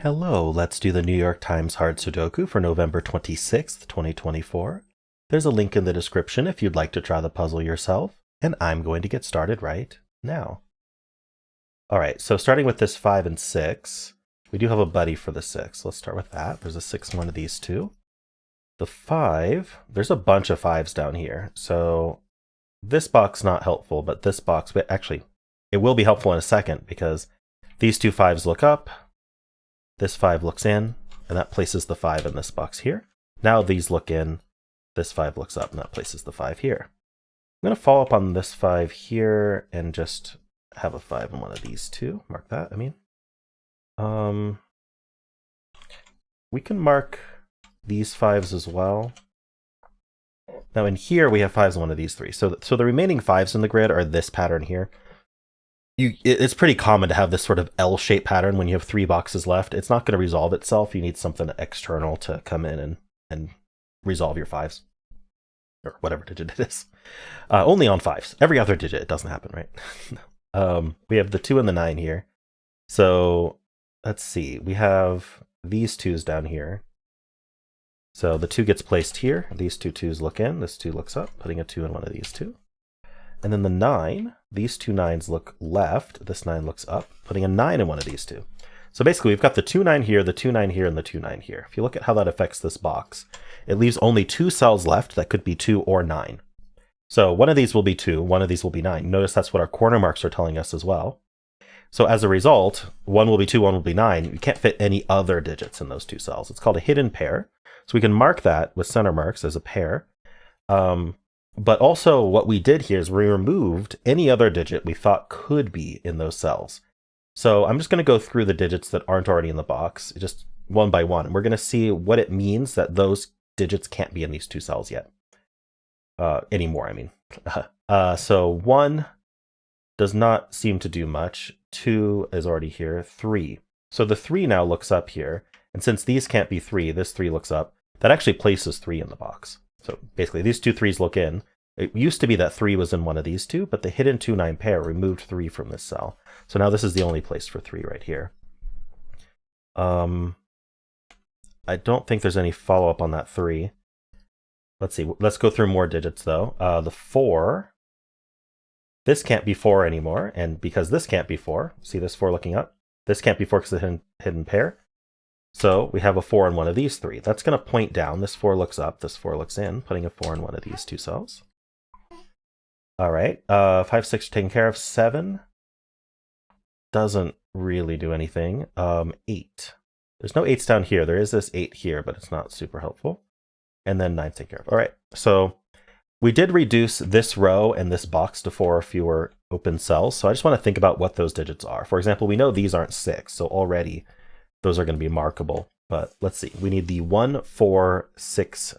Hello, let's do the New York Times Hard Sudoku for November 26th, 2024. There's a link in the description if you'd like to try the puzzle yourself, and I'm going to get started right now. All right, so starting with this 5 and 6, we do have a buddy for the 6. Let's start with that. There's a 6 in one of these two. The 5, there's a bunch of 5s down here, so this box not helpful, but this box, but actually, it will be helpful in a second because these two 5s look up, this 5 looks in, and that places the 5 in this box here. Now these look in, this 5 looks up, and that places the 5 here. I'm going to follow up on this 5 here and just have a 5 in one of these two. Mark that, I mean. We can mark these 5s as well. Now in here we have 5s in one of these three. So the remaining 5s in the grid are this pattern here. It's pretty common to have this sort of L-shaped pattern when you have 3 boxes left. It's not going to resolve itself. You need something external to come in and resolve your 5s. Or whatever digit it is. Only on 5s. Every other digit, it doesn't happen, right? We have the 2 and the 9 here. So let's see. We have these 2s down here. So the 2 gets placed here. These two 2s look in. This 2 looks up, putting a 2 in one of these two. And then the 9, these two 9s look left. This 9 looks up, putting a 9 in one of these two. So basically we've got the 2 9 here, the 2 9 here, and the 2 9 here. If you look at how that affects this box, it leaves only 2 cells left that could be 2 or 9. So one of these will be 2, one of these will be 9. Notice that's what our corner marks are telling us as well. So as a result, one will be 2, one will be 9. You can't fit any other digits in those two cells. It's called a hidden pair. So we can mark that with center marks as a pair. But also what we did here is we removed any other digit we thought could be in those cells. So I'm just going to go through the digits that aren't already in the box, just one by one. And we're going to see what it means that those digits can't be in these two cells yet. Anymore, I mean. So 1 does not seem to do much. 2 is already here. 3. So the 3 now looks up here. And since these can't be 3, this 3 looks up. That actually places 3 in the box. So basically these two 3s look in. It used to be that 3 was in one of these two, but the hidden 2 9 pair removed 3 from this cell. So now this is the only place for 3 right here. I don't think there's any follow-up on that 3. Let's see. Let's go through more digits though. The 4. This can't be 4 anymore, and because this can't be 4, see this 4 looking up? This can't be 4 because it's a hidden pair. So we have a 4 in one of these 3. That's going to point down. This 4 looks up. This 4 looks in, putting a 4 in one of these two cells. All right. 5, 6 taken care of. 7 doesn't really do anything. 8. There's no 8s down here. There is this 8 here, but it's not super helpful. And then 9 taken care of. All right. So we did reduce this row and this box to 4 or fewer open cells. So I just want to think about what those digits are. For example, we know these aren't 6. So already those are going to be markable, but let's see. We need the 1, 4, 6,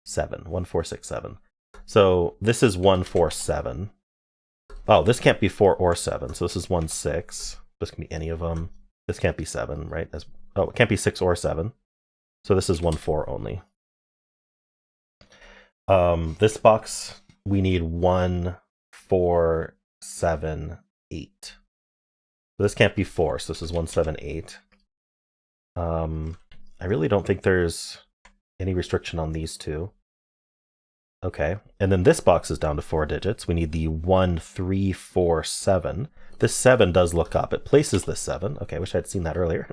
7. 1, 4, 6, 7. So this is 1, 4, 7. Oh, this can't be 4 or 7. So this is 1, 6. This can be any of them. This can't be 7, right? Oh, it can't be 6 or 7. So this is 1, 4 only. This box, we need 1, 4, 7, 8. So this can't be 4. So this is 1, 7, 8. I really don't think there's any restriction on these two. Okay, and then this box is down to 4 digits. We need the 1, 3, 4, 7. This 7 does look up. It places this 7. Okay, I wish I'd seen that earlier.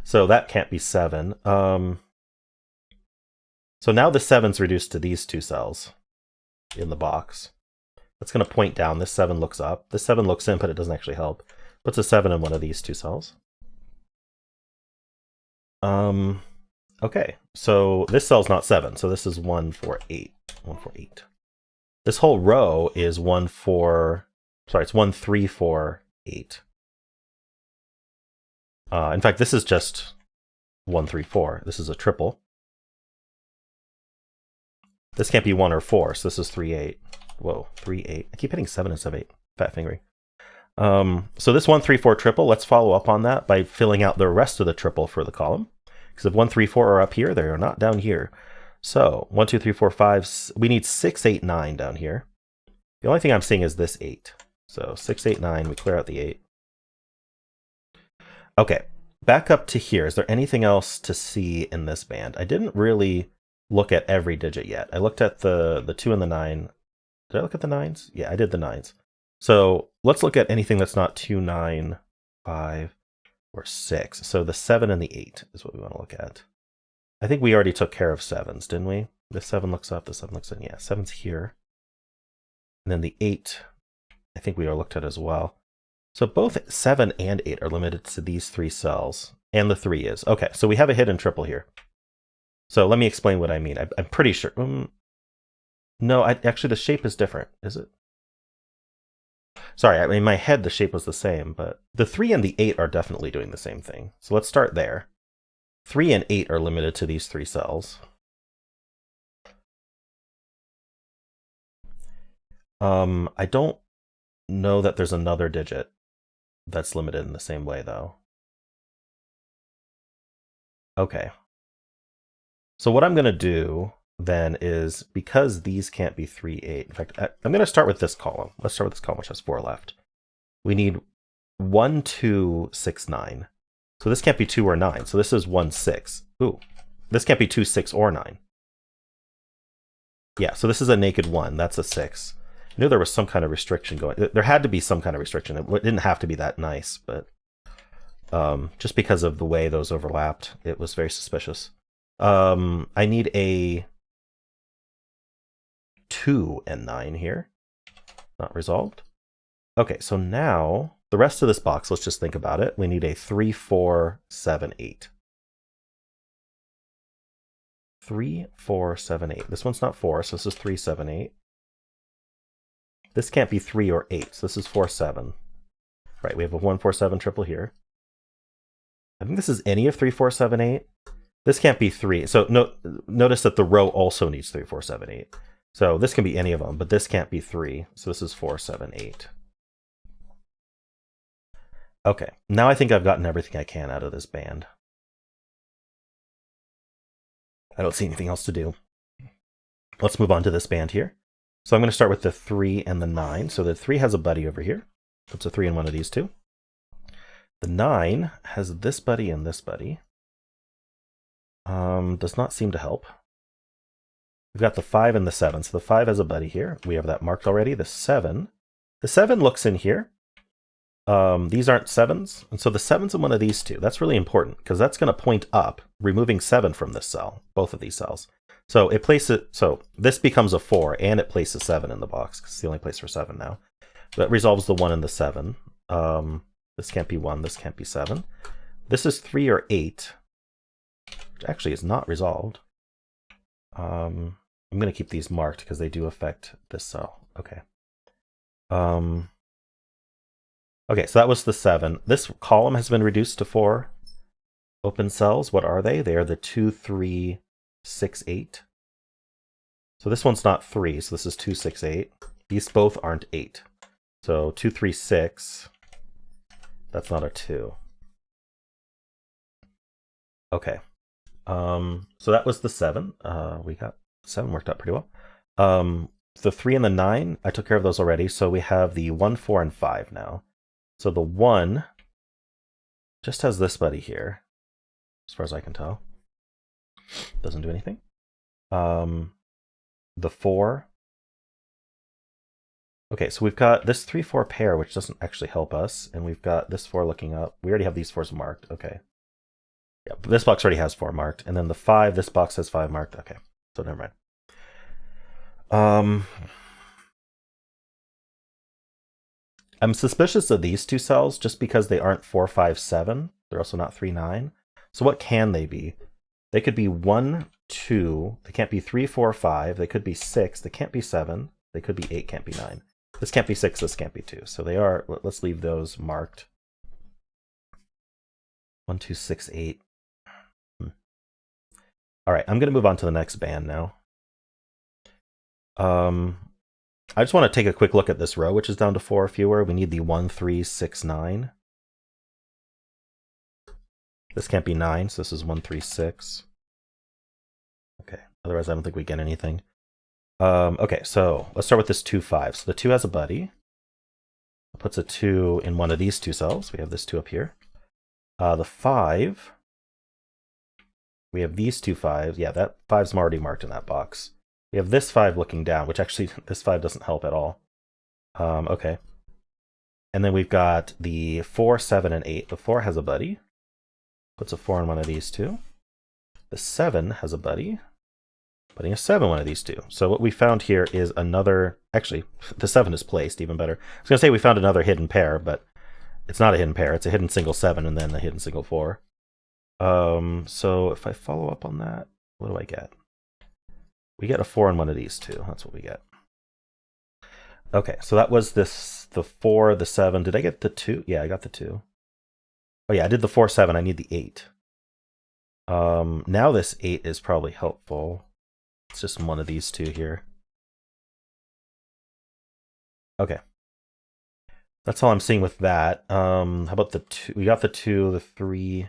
So that can't be 7. So now the 7's reduced to these two cells in the box. That's going to point down. This 7 looks up. This 7 looks in, but it doesn't actually help. Puts a 7 in one of these two cells. Okay, so this cell's not 7, so this is 1, 4, 8. 1, 4, 8. This whole row is 1, 4, sorry, it's 1, 3, 4, 8. In fact, this is just 1, 3, 4. This is a triple. This can't be 1 or 4, so this is 3, 8. Whoa, 3, 8. I keep hitting 7 instead of 8. Fat fingering. So this 1, 3, 4 triple, let's follow up on that by filling out the rest of the triple for the column. Because if 1, 3, 4 are up here, they are not down here. So 1, 2, 3, 4, 5, we need 6, 8, 9 down here. The only thing I'm seeing is this 8. So 6, 8, 9, we clear out the 8. Okay, back up to here. Is there anything else to see in this band? I didn't really look at every digit yet. I looked at the 2 and the 9. Did I look at the 9s? Yeah, I did the 9s. So let's look at anything that's not 2, 9, 5, or 6. So the 7 and the 8 is what we want to look at. I think we already took care of 7s, didn't we? The 7 looks up, the 7 looks in. Yeah, 7's here. And then the 8, I think we are looked at as well. So both 7 and 8 are limited to these 3 cells, and the 3 is. Okay, so we have a hidden triple here. So let me explain what I mean. I'm pretty sure. No, actually the shape is different, is it? Sorry, in my head the shape was the same, but the 3 and the 8 are definitely doing the same thing. So let's start there. 3 and 8 are limited to these 3 cells. I don't know that there's another digit that's limited in the same way, though. Okay. So what I'm going to do then is, because these can't be 3, 8, in fact, I'm going to start with this column. Let's start with this column, which has 4 left. We need 1, 2, 6, 9. So this can't be 2 or 9. So this is 1, 6. Ooh, this can't be 2, 6, or 9. Yeah, so this is a naked 1. That's a 6. I knew there was some kind of restriction going. There had to be some kind of restriction. It didn't have to be that nice, but just because of the way those overlapped, it was very suspicious. I need a 2 and 9 here. Not resolved. Okay, so now the rest of this box, let's just think about it. We need a 3, 4, 7, 8. 3, 4, 7, 8. This one's not 4, so this is 3, 7, 8. This can't be 3 or 8, so this is 4, 7. Right, we have a 1, 4, 7 triple here. I think this is any of 3, 4, 7, 8. This can't be 3. So notice that the row also needs 3, 4, 7, 8. So this can be any of them, but this can't be 3. So this is 4, 7, 8. Okay, now I think I've gotten everything I can out of this band. I don't see anything else to do. Let's move on to this band here. So I'm going to start with the 3 and the 9. So the 3 has a buddy over here. Puts a 3 in one of these two. The 9 has this buddy and this buddy. Does not seem to help. We've got the 5 and the 7. So the 5 has a buddy here. We have that marked already. The 7 looks in here. These aren't 7s. And so the 7's in one of these two. That's really important because that's going to point up, removing 7 from this cell, both of these cells. So it places so this becomes a 4 and it places 7 in the box because it's the only place for 7 now. That resolves the 1 and the 7. This can't be 1, this can't be 7. This is 3 or 8, which actually is not resolved. I'm going to keep these marked because they do affect this cell. Okay. Okay, so that was the 7. This column has been reduced to 4 open cells. What are they? They are the 2, 3, 6, 8. So this one's not 3, so this is 2, 6, 8. These both aren't 8. So 2, 3, 6. That's not a 2. Okay. So that was the 7. We got 7 worked out pretty well. The 3 and the 9, I took care of those already. So we have the 1, 4, and 5 now. So the 1 just has this buddy here, as far as I can tell. Doesn't do anything. The 4. Okay, so we've got this 3, 4 pair, which doesn't actually help us. And we've got this 4 looking up. We already have these 4s marked. Okay. Yeah, this box already has 4 marked. And then the 5, this box has 5 marked. Okay, so never mind. I'm suspicious of these two cells just because they aren't 4, 5, 7. They're also not 3, 9. So what can they be? They could be 1, 2. They can't be 3, 4, 5. They could be 6. They can't be 7. They could be 8, can't be 9. This can't be 6. This can't be 2. So they are, let's leave those marked. 1, 2, 6, 8. All right, I'm going to move on to the next band now. I just want to take a quick look at this row, which is down to 4 or fewer. We need the 1, 3, 6, 9. This can't be 9, so this is 1, 3, 6. Okay, otherwise I don't think we get anything. Okay, so let's start with this 2, 5. So the 2 has a buddy. It puts a 2 in one of these two cells. We have this 2 up here. The 5, we have these two 5s. Yeah, that 5's already marked in that box. We have this 5 looking down, which actually, this 5 doesn't help at all. Okay. And then we've got the 4, 7, and 8. The 4 has a buddy. Puts a 4 in one of these two. The 7 has a buddy. Putting a 7 in one of these two. So what we found here is another... Actually, the 7 is placed, even better. I was going to say we found another hidden pair, but it's not a hidden pair. It's a hidden single 7 and then a hidden single 4. So if I follow up on that, what do I get? We get a 4 in one of these two. That's what we get. Okay, so that was this, the 4, the 7. Did I get the 2? Yeah, I got the 2. Oh yeah, I did the 4, 7. I need the 8. Now this 8 is probably helpful. It's just one of these two here. Okay. That's all I'm seeing with that. How about the 2? We got the 2, the 3.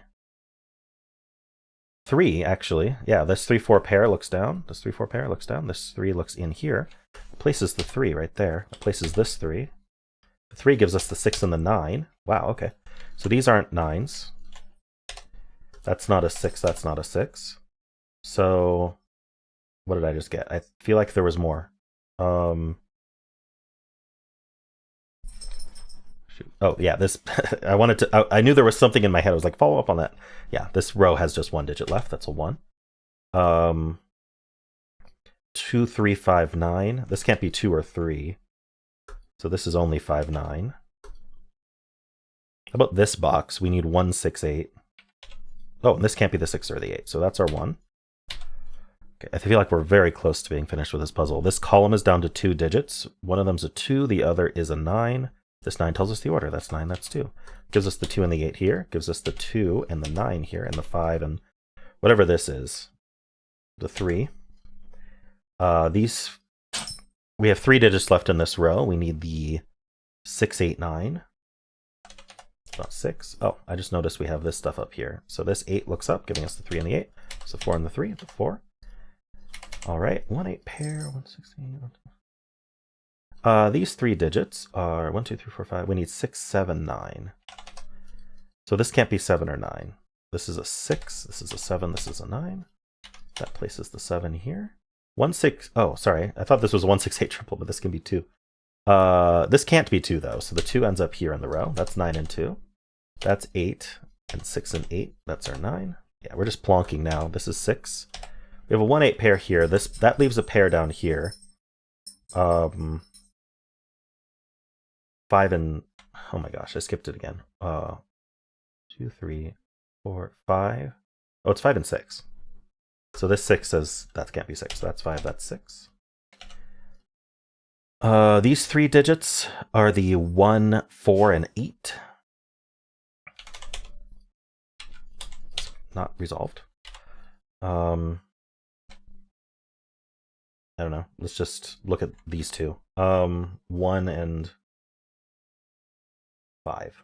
3, actually. Yeah, this 3, 4 pair looks down. This 3, 4 pair looks down. This 3 looks in here. It places the 3 right there. It places this 3. The 3 gives us the 6 and the 9. Wow, okay. So these aren't 9s. That's not a 6, that's not a 6. So what did I just get? I feel like there was more. Shoot. Oh yeah, this I wanted to. I knew there was something in my head. I was like, follow up on that. Yeah, this row has just one digit left. That's a 1. 2, 3, 5, 9. This can't be 2 or 3. So this is only 5, 9. How about this box? We need 1, 6, 8. Oh, and this can't be the 6 or the 8. So that's our 1. Okay, I feel like we're very close to being finished with this puzzle. This column is down to 2 digits. One of them's a 2, the other is a 9. This 9 tells us the order. That's 9, that's 2. Gives us the 2 and the 8 here. Gives us the 2 and the 9 here, and the 5 and whatever this is. The 3. We have 3 digits left in this row. We need the 6, 8, 9. Not 6. Oh, I just noticed we have this stuff up here. So this 8 looks up, giving us the 3 and the 8. So 4 and the 3, the 4. All right, 1, 8 pair, 1, 6, 8. These 3 digits are 1, 2, 3, 4, 5. We need 6, 7, 9. So this can't be 7 or 9. This is a 6, this is a 7, this is a 9. That places the 7 here. 1, 6, oh, sorry. I thought this was a 1, 6, 8 triple, but this can be 2. This can't be 2, though, so the 2 ends up here in the row. That's 9 and 2. That's 8 and 6 and 8. That's our 9. Yeah, we're just plonking now. This is 6. We have a 1, 8 pair here. That leaves a pair down here. 5 and... Oh my gosh, I skipped it again. 2, 3, 4, 5. Oh, it's 5 and 6. So this 6 says that can't be 6. So that's 5, that's 6. These 3 digits are the 1, 4, and 8. Not resolved. I don't know. Let's just look at these two. 1 and 5.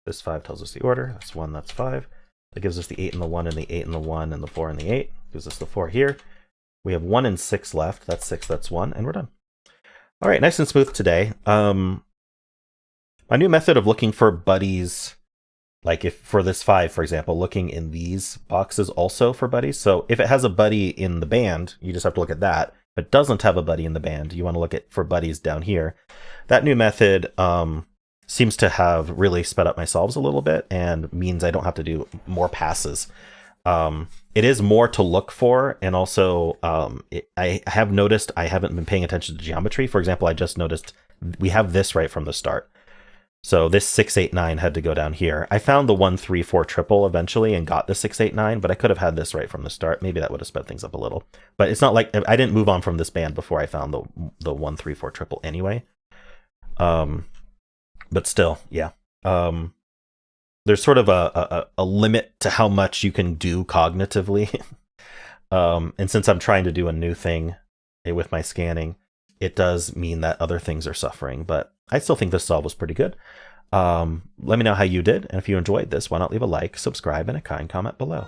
This 5 tells us the order. That's 1, that's 5. That gives us the 8 and the 1 and the 8 and the 1 and the 4 and the 8. Gives us the 4 here. We have 1 and 6 left. That's 6, that's 1, and we're done. All right, nice and smooth today. My new method of looking for buddies, like if for this 5, for example, looking in these boxes also for buddies. So if it has a buddy in the band, you just have to look at that. If it doesn't have a buddy in the band, you want to look at for buddies down here. That new method seems to have really sped up my solves a little bit and means I don't have to do more passes. It is more to look for, and also I have noticed I haven't been paying attention to geometry. For example, I just noticed we have this right from the start. So this 6, 8, 9 had to go down here. I found the 1, 3, 4 triple eventually and got the 6, 8, 9, but I could have had this right from the start. Maybe that would have sped things up a little. But it's not like I didn't move on from this band before I found the 1, 3, 4 triple anyway. But still, yeah. There's sort of a limit to how much you can do cognitively. And since I'm trying to do a new thing with my scanning, it does mean that other things are suffering. But I still think this solve was pretty good. Let me know how you did. And if you enjoyed this, why not leave a like, subscribe, and a kind comment below.